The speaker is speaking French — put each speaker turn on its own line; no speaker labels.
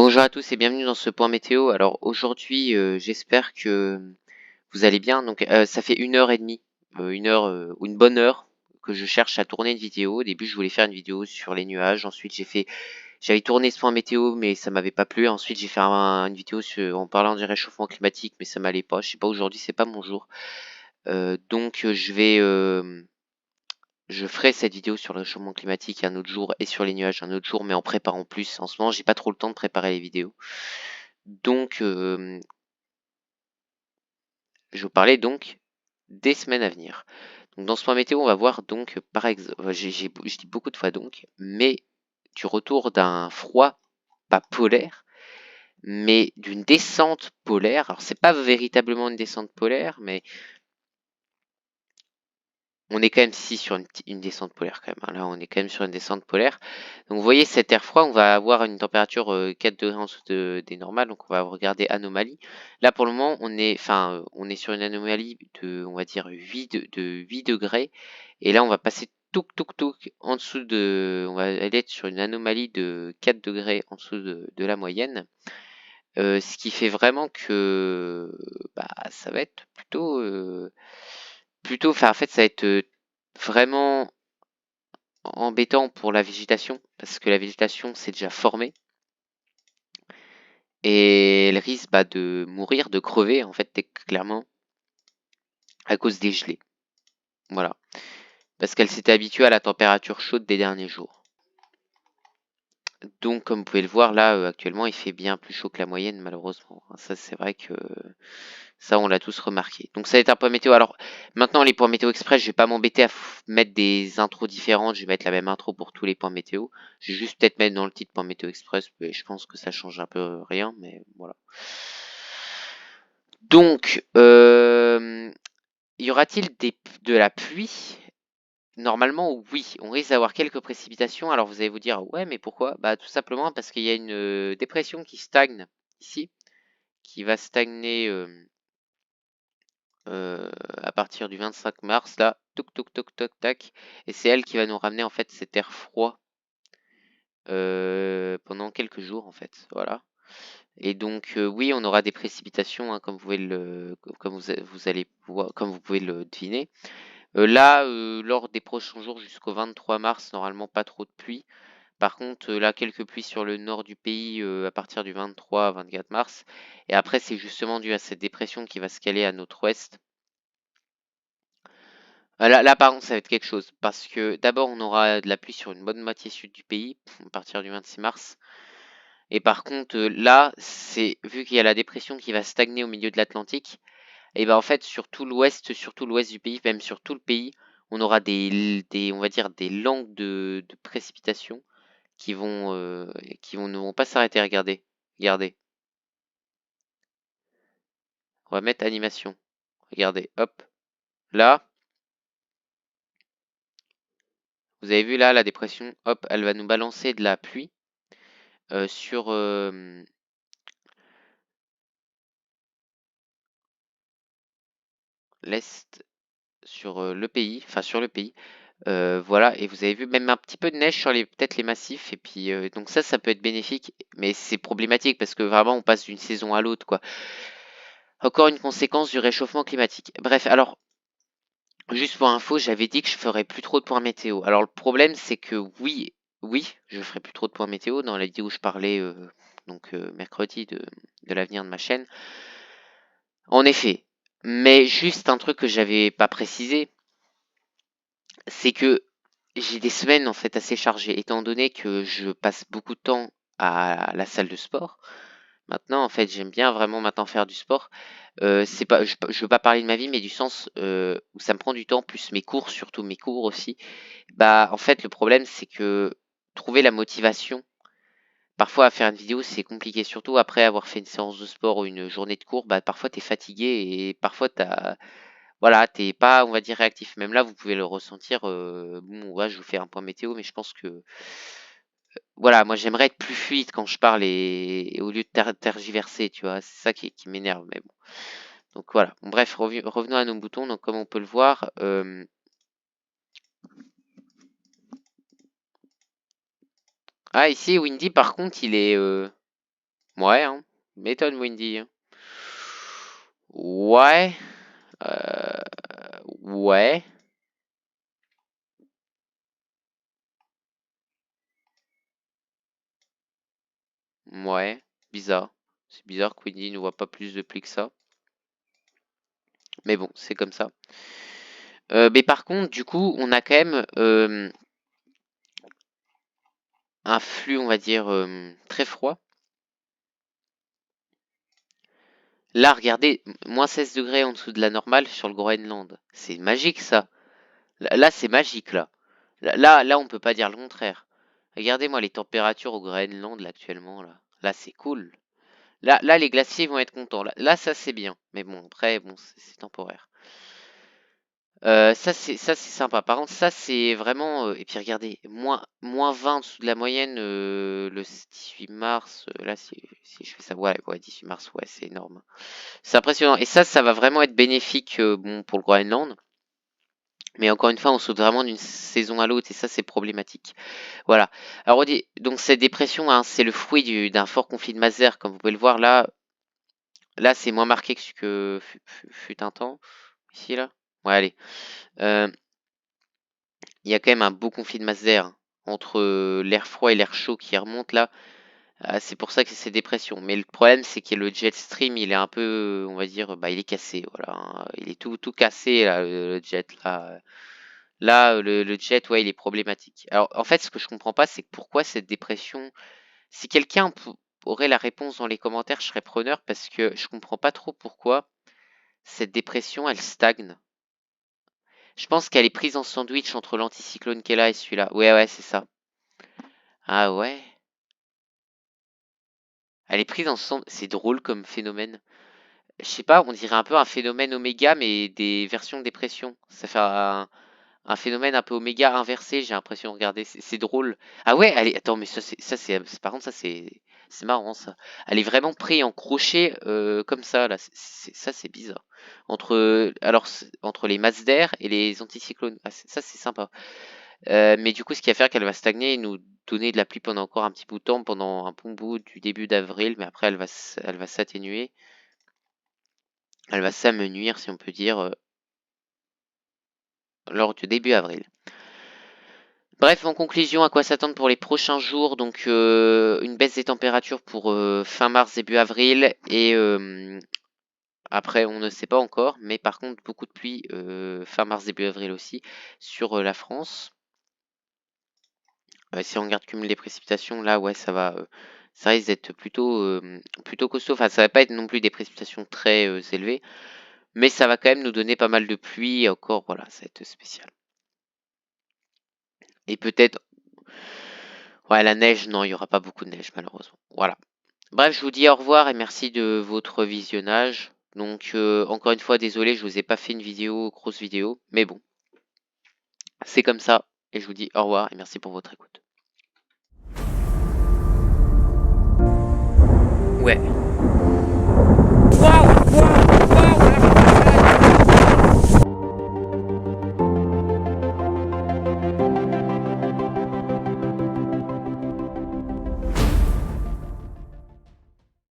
Bonjour à tous et bienvenue dans ce point météo. Alors aujourd'hui, j'espère que vous allez bien. Donc ça fait 1 heure et demie, ou une bonne heure que je cherche à tourner une vidéo. Au début, je voulais faire une vidéo sur les nuages. Ensuite, j'avais tourné ce point météo, mais ça m'avait pas plu. Ensuite, j'ai fait une vidéo en parlant du réchauffement climatique, mais ça m'allait pas. Je sais pas, aujourd'hui, c'est pas mon jour. Donc je ferai cette vidéo sur le réchauffement climatique un autre jour et sur les nuages un autre jour, mais en préparant plus. En ce moment, j'ai pas trop le temps de préparer les vidéos. Donc, je vous parlais donc des semaines à venir. Donc, dans ce point météo, on va voir donc, par exemple, je dis beaucoup de fois donc, mais du retour d'un froid, pas polaire, mais d'une descente polaire. Alors, c'est pas véritablement une descente polaire, mais on est quand même ici sur une descente polaire quand même, hein. Là, on est quand même sur une descente polaire. Donc, vous voyez, cet air froid, on va avoir une température 4 degrés en dessous des normales. Donc, on va regarder anomalie. Là, pour le moment, on est sur une anomalie de, on va dire, 8 degrés. Et là, on va passer touk en dessous on va aller être sur une anomalie de 4 degrés en dessous de la moyenne. Ce qui fait vraiment que ça va être enfin, en fait, ça va être vraiment embêtant pour la végétation, parce que la végétation s'est déjà formée, et elle risque de mourir, de crever, en fait, clairement, à cause des gelées. Voilà. Parce qu'elle s'était habituée à la température chaude des derniers jours. Donc, comme vous pouvez le voir, là, actuellement, il fait bien plus chaud que la moyenne, malheureusement. Ça, c'est vrai que ça, on l'a tous remarqué. Donc, ça va être un point météo. Alors, maintenant, les points météo express, je vais pas m'embêter à mettre des intros différentes. Je vais mettre la même intro pour tous les points météo. Je vais juste peut-être mettre dans le titre point météo express. Mais je pense que ça change un peu rien, mais voilà. Donc, y aura-t-il de la pluie? Normalement, oui, on risque d'avoir quelques précipitations. Alors vous allez vous dire, ouais, mais pourquoi? Bah tout simplement parce qu'il y a une dépression qui stagne ici, qui va stagner à partir du 25 mars, là, tac, et c'est elle qui va nous ramener en fait cet air froid pendant quelques jours en fait, voilà. Et donc oui, on aura des précipitations, hein, comme comme vous pouvez le deviner. Là, lors des prochains jours jusqu'au 23 mars, normalement pas trop de pluie. Par contre, là, quelques pluies sur le nord du pays à partir du 23 à 24 mars. Et après, c'est justement dû à cette dépression qui va se caler à notre ouest. Là, par contre, ça va être quelque chose. Parce que d'abord, on aura de la pluie sur une bonne moitié sud du pays à partir du 26 mars. Et par contre, là, c'est vu qu'il y a la dépression qui va stagner au milieu de l'Atlantique. Et ben en fait, sur tout l'ouest du pays, même sur tout le pays, on aura on va dire, des langues de précipitations qui ne vont pas s'arrêter. Regardez. On va mettre animation. Regardez, hop. Là, vous avez vu là, la dépression, hop, elle va nous balancer de la pluie sur l'est, sur le pays, enfin sur le pays. Voilà, et vous avez vu même un petit peu de neige sur peut-être les massifs. Et puis, donc ça peut être bénéfique, mais c'est problématique parce que vraiment, on passe d'une saison à l'autre, quoi. Encore une conséquence du réchauffement climatique. Bref, alors, juste pour info, j'avais dit que je ferais plus trop de points météo. Alors, le problème, c'est que oui, je ferai plus trop de points météo dans la vidéo où je parlais, mercredi, de l'avenir de ma chaîne. En effet, mais juste un truc que j'avais pas précisé, c'est que j'ai des semaines en fait assez chargées, étant donné que je passe beaucoup de temps à la salle de sport. Maintenant, en fait, j'aime bien vraiment maintenant faire du sport. C'est pas, je veux pas parler de ma vie, mais du sens où ça me prend du temps, plus mes cours, surtout mes cours aussi. Bah, en fait, le problème, c'est que trouver la motivation, parfois à faire une vidéo, c'est compliqué, surtout après avoir fait une séance de sport ou une journée de cours. Bah, parfois, t'es fatigué et parfois, voilà, t'es pas, on va dire, réactif. Même là, vous pouvez le ressentir. Bon, ouais, je vous fais un point météo, mais je pense que, voilà, moi, j'aimerais être plus fluide quand je parle et au lieu de tergiverser, tu vois. C'est ça qui m'énerve, mais bon. Donc voilà. Bon, bref, revenons à nos boutons. Donc, comme on peut le voir, ici, Windy, par contre, il est, Ouais, hein. M'étonne, Windy, hein. Ouais. Euh, ouais. Ouais. Bizarre. C'est bizarre que Windy ne voit pas plus de plis que ça. Mais bon, c'est comme ça. Mais par contre, du coup, on a quand même un flux, on va dire, très froid. Là, regardez, moins 16 degrés en dessous de la normale sur le Groenland. C'est magique, ça. Là, c'est magique, là. Là, on peut pas dire le contraire. Regardez-moi les températures au Groenland, là, actuellement, là. Là, c'est cool. Là, les glaciers vont être contents. Là, ça, c'est bien. Mais bon, après, bon, c'est temporaire. Ça c'est sympa. Par contre, ça c'est vraiment. Et puis regardez, moins 20 en dessous de la moyenne le 18 mars. Là, si je fais ça, ouais, 18 mars, ouais, c'est énorme. C'est impressionnant. Et ça va vraiment être bénéfique bon, pour le Groenland. Mais encore une fois, on saute vraiment d'une saison à l'autre et ça, c'est problématique. Voilà. Alors, on dit, donc cette dépression, hein, c'est le fruit d'un fort conflit de masse d'air. Comme vous pouvez le voir là, là c'est moins marqué que ce que fut un temps. Ici, là. Ouais, allez. Euh, Il y a quand même un beau conflit de masse d'air entre l'air froid et l'air chaud qui remonte là. C'est pour ça que c'est ces dépressions. Mais le problème, c'est que le jet stream, il est un peu, on va dire, bah, il est cassé. Voilà, hein. Il est tout cassé là, le jet là. Là, le jet, ouais, il est problématique. Alors, en fait, ce que je comprends pas, c'est pourquoi cette dépression. Si quelqu'un aurait la réponse dans les commentaires, je serais preneur parce que je comprends pas trop pourquoi cette dépression, elle stagne. Je pense qu'elle est prise en sandwich entre l'anticyclone qu'elle a et celui-là. Ouais, c'est ça. Ah ouais? Elle est prise en sandwich. C'est drôle comme phénomène. Je sais pas, on dirait un peu un phénomène oméga, mais des versions de dépression. Ça fait un phénomène un peu oméga inversé, j'ai l'impression. Regardez, c'est drôle. Ah ouais, attends, mais par contre, ça, c'est marrant, ça. Elle est vraiment prise en crochet, comme ça, là. Ça, c'est bizarre. Alors, entre les masses d'air et les anticyclones. Ah, ça, c'est sympa. Mais du coup, ce qui va faire qu'elle va stagner et nous donner de la pluie pendant encore un petit bout de temps, pendant un bon bout du début d'avril, mais après elle va s'atténuer, elle va s'amenuire si on peut dire, lors du début avril. Bref, en conclusion, à quoi s'attendre pour les prochains jours? Donc une baisse des températures pour fin mars, début avril, et après on ne sait pas encore, mais par contre beaucoup de pluie fin mars, début avril aussi sur la France. Si on regarde cumul des précipitations, là, ouais, ça risque d'être plutôt costaud. Enfin, ça va pas être non plus des précipitations très élevées, mais ça va quand même nous donner pas mal de pluie. Et encore, voilà, ça va être spécial. Et peut-être, ouais, la neige, non, il y aura pas beaucoup de neige, malheureusement. Voilà. Bref, je vous dis au revoir et merci de votre visionnage. Donc, encore une fois, désolé, je vous ai pas fait une grosse vidéo, mais bon, c'est comme ça. Et je vous dis au revoir et merci pour votre écoute. Ouais.